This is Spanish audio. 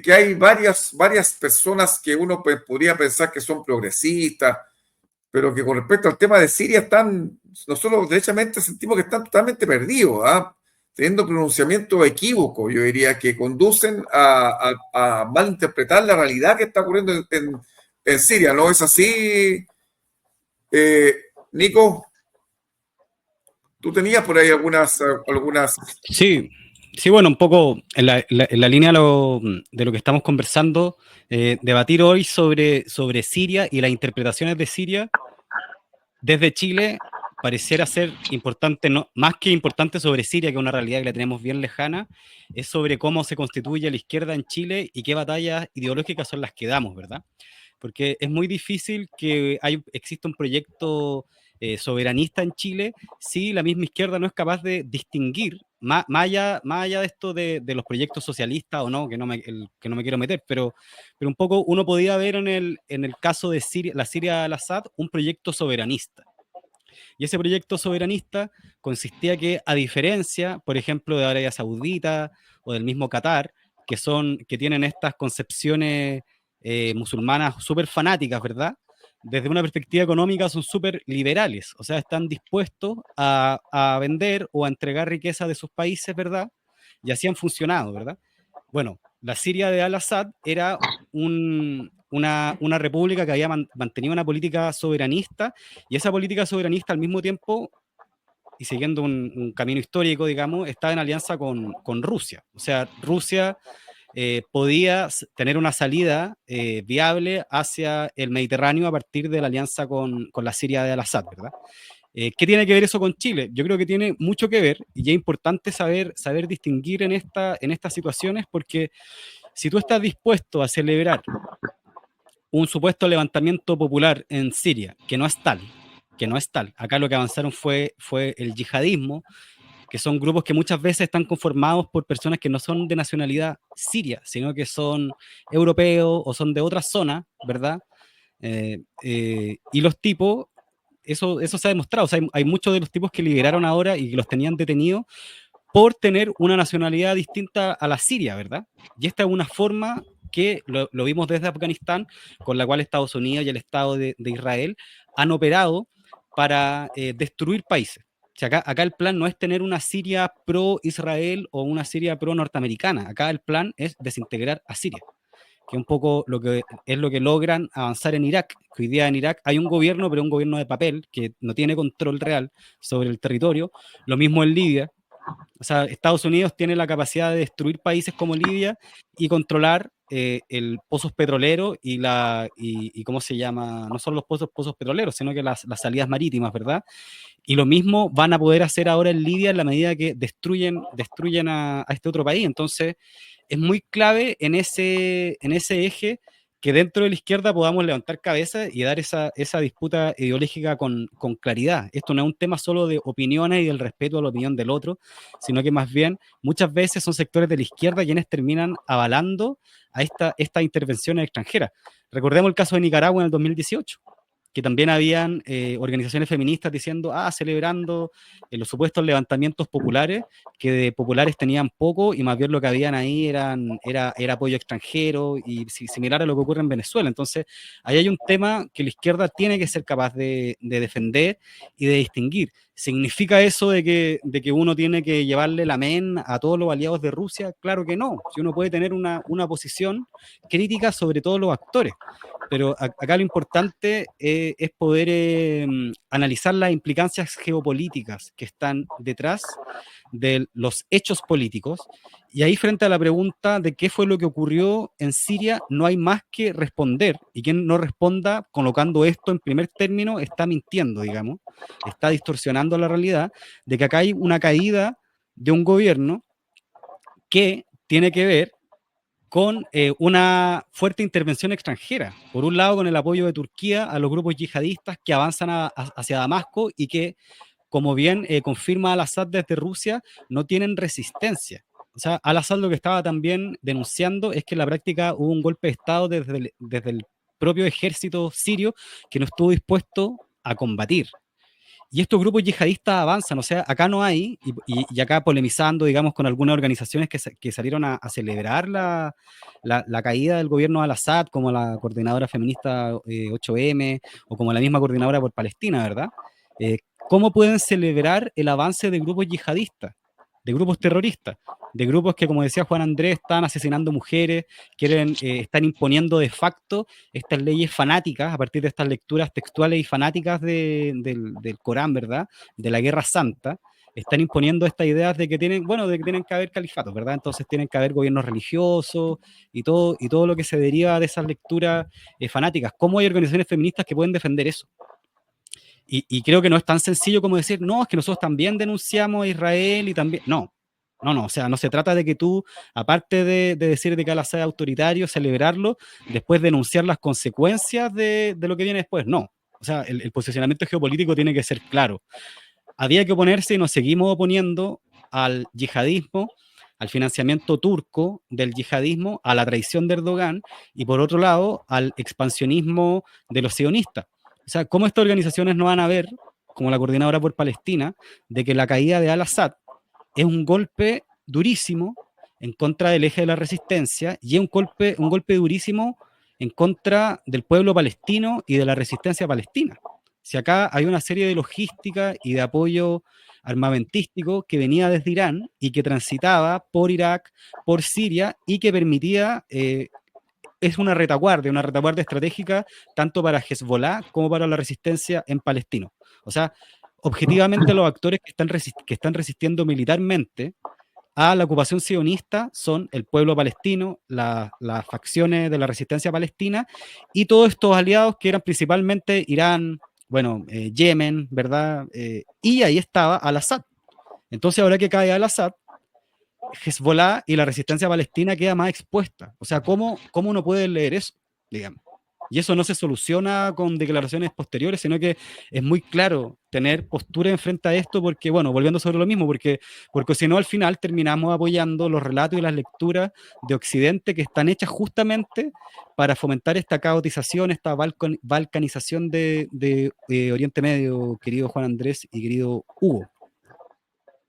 que hay varias personas que uno podría pensar que son progresistas, pero que con respecto al tema de Siria nosotros derechamente sentimos que están totalmente perdidos, ¿ah? Teniendo pronunciamientos equívocos, yo diría, que conducen a malinterpretar la realidad que está ocurriendo en Siria, ¿no es así, eh, Nico? Tú tenías por ahí algunas... Sí, sí, bueno, un poco en la línea de lo que estamos conversando, debatir hoy sobre Siria y las interpretaciones de Siria desde Chile pareciera ser importante, no, más que importante sobre Siria, que es una realidad que la tenemos bien lejana, es sobre cómo se constituye la izquierda en Chile y qué batallas ideológicas son las que damos, ¿verdad? Porque es muy difícil que exista un proyecto soberanista en Chile si la misma izquierda no es capaz de distinguir, más allá de esto de los proyectos socialistas o no, que no me quiero meter, pero un poco uno podía ver en el caso de Siria, la Siria al-Assad un proyecto soberanista. Y ese proyecto soberanista consistía que, a diferencia, por ejemplo, de Arabia Saudita o del mismo Qatar, que tienen estas concepciones musulmanas súper fanáticas, ¿verdad? Desde una perspectiva económica son súper liberales, o sea, están dispuestos a vender o a entregar riqueza de sus países, ¿verdad? Y así han funcionado, ¿verdad? Bueno, la Siria de Al-Assad era una república que había mantenido una política soberanista, y esa política soberanista al mismo tiempo, y siguiendo un camino histórico, digamos, estaba en alianza con Rusia. O sea, Rusia podía tener una salida viable hacia el Mediterráneo a partir de la alianza con la Siria de Al-Assad, ¿verdad? ¿Qué tiene que ver eso con Chile? Yo creo que tiene mucho que ver, y es importante saber distinguir en estas situaciones, porque si tú estás dispuesto a celebrar un supuesto levantamiento popular en Siria, que no es tal. Acá lo que avanzaron fue el yihadismo, que son grupos que muchas veces están conformados por personas que no son de nacionalidad siria, sino que son europeos o son de otra zona, ¿verdad? Y los tipos, eso se ha demostrado, o sea, hay muchos de los tipos que liberaron ahora y que los tenían detenidos por tener una nacionalidad distinta a la siria, ¿verdad? Y esta es una forma que lo vimos desde Afganistán, con la cual Estados Unidos y el Estado de Israel han operado para destruir países. O sea, acá el plan no es tener una Siria pro-Israel o una Siria pro-norteamericana. Acá el plan es desintegrar a Siria, que es un poco lo que logran avanzar en Irak. Que hoy día en Irak hay un gobierno, pero un gobierno de papel, que no tiene control real sobre el territorio. Lo mismo en Libia. O sea, Estados Unidos tiene la capacidad de destruir países como Libia y controlar el pozos petroleros y ¿cómo se llama? No solo los pozos petroleros, sino que las salidas marítimas, ¿verdad? Y lo mismo van a poder hacer ahora en Libia en la medida que destruyen a este otro país. Entonces, es muy clave en ese eje que dentro de la izquierda podamos levantar cabeza y dar esa disputa ideológica con claridad. Esto no es un tema solo de opiniones y del respeto a la opinión del otro, sino que más bien muchas veces son sectores de la izquierda quienes terminan avalando a esta intervención extranjera. Recordemos el caso de Nicaragua en el 2018, que también habían organizaciones feministas diciendo, celebrando los supuestos levantamientos populares, que de populares tenían poco y más bien lo que habían ahí era apoyo extranjero y similar a lo que ocurre en Venezuela. Entonces, ahí hay un tema que la izquierda tiene que ser capaz de defender y de distinguir. ¿Significa eso de que uno tiene que llevarle la men a todos los aliados de Rusia? Claro que no. Si uno puede tener una posición crítica sobre todos los actores, pero acá lo importante es poder analizar las implicancias geopolíticas que están detrás de los hechos políticos. Y ahí, frente a la pregunta de qué fue lo que ocurrió en Siria, no hay más que responder. Y quien no responda colocando esto en primer término está mintiendo, digamos, está distorsionando la realidad de que acá hay una caída de un gobierno que tiene que ver con una fuerte intervención extranjera. Por un lado, con el apoyo de Turquía a los grupos yihadistas que avanzan hacia Damasco y que, como bien confirma Al-Assad desde Rusia, no tienen resistencia. O sea, Al-Assad lo que estaba también denunciando es que en la práctica hubo un golpe de Estado desde el propio ejército sirio que no estuvo dispuesto a combatir. Y estos grupos yihadistas avanzan, o sea, acá no hay, y acá polemizando, digamos, con algunas organizaciones que salieron a celebrar la caída del gobierno de Al-Assad, como la coordinadora feminista 8M, o como la misma coordinadora por Palestina, ¿verdad? ¿Cómo pueden celebrar el avance de grupos yihadistas, de grupos terroristas, de grupos que, como decía Juan Andrés, están asesinando mujeres, están imponiendo de facto estas leyes fanáticas a partir de estas lecturas textuales y fanáticas del Corán, ¿verdad? De la Guerra Santa, están imponiendo estas ideas de que tienen, bueno, de que tienen que haber califatos, ¿verdad? Entonces tienen que haber gobiernos religiosos y todo lo que se deriva de esas lecturas fanáticas. ¿Cómo hay organizaciones feministas que pueden defender eso? Y creo que no es tan sencillo como decir, no, es que nosotros también denunciamos a Israel y también. No, no, o sea, no se trata de que tú, aparte de decir de que Al-Assad es autoritario, celebrarlo, después denunciar las consecuencias de lo que viene después. No. O sea, el posicionamiento geopolítico tiene que ser claro. Había que oponerse y nos seguimos oponiendo al yihadismo, al financiamiento turco del yihadismo, a la traición de Erdogan y por otro lado al expansionismo de los sionistas. O sea, ¿cómo estas organizaciones no van a ver, como la Coordinadora por Palestina, de que la caída de Al-Assad es un golpe durísimo en contra del eje de la resistencia y es un golpe durísimo en contra del pueblo palestino y de la resistencia palestina? Si acá hay una serie de logística y de apoyo armamentístico que venía desde Irán y que transitaba por Irak, por Siria y que permitía, es una retaguardia estratégica tanto para Hezbollah como para la resistencia en Palestino. O sea, objetivamente los actores que están resistiendo militarmente a la ocupación sionista son el pueblo palestino, las facciones de la resistencia palestina y todos estos aliados que eran principalmente Irán, bueno, Yemen, ¿verdad? Y ahí estaba Al-Assad. Entonces, ahora que cae Al-Assad, Hezbollah y la resistencia palestina queda más expuesta. O sea, ¿cómo uno puede leer eso? Digamos. Y eso no se soluciona con declaraciones posteriores, sino que es muy claro tener postura en frente a esto, porque, bueno, volviendo sobre lo mismo, porque si no, al final terminamos apoyando los relatos y las lecturas de Occidente que están hechas justamente para fomentar esta caotización, esta balcanización de Oriente Medio, querido Juan Andrés y querido Hugo.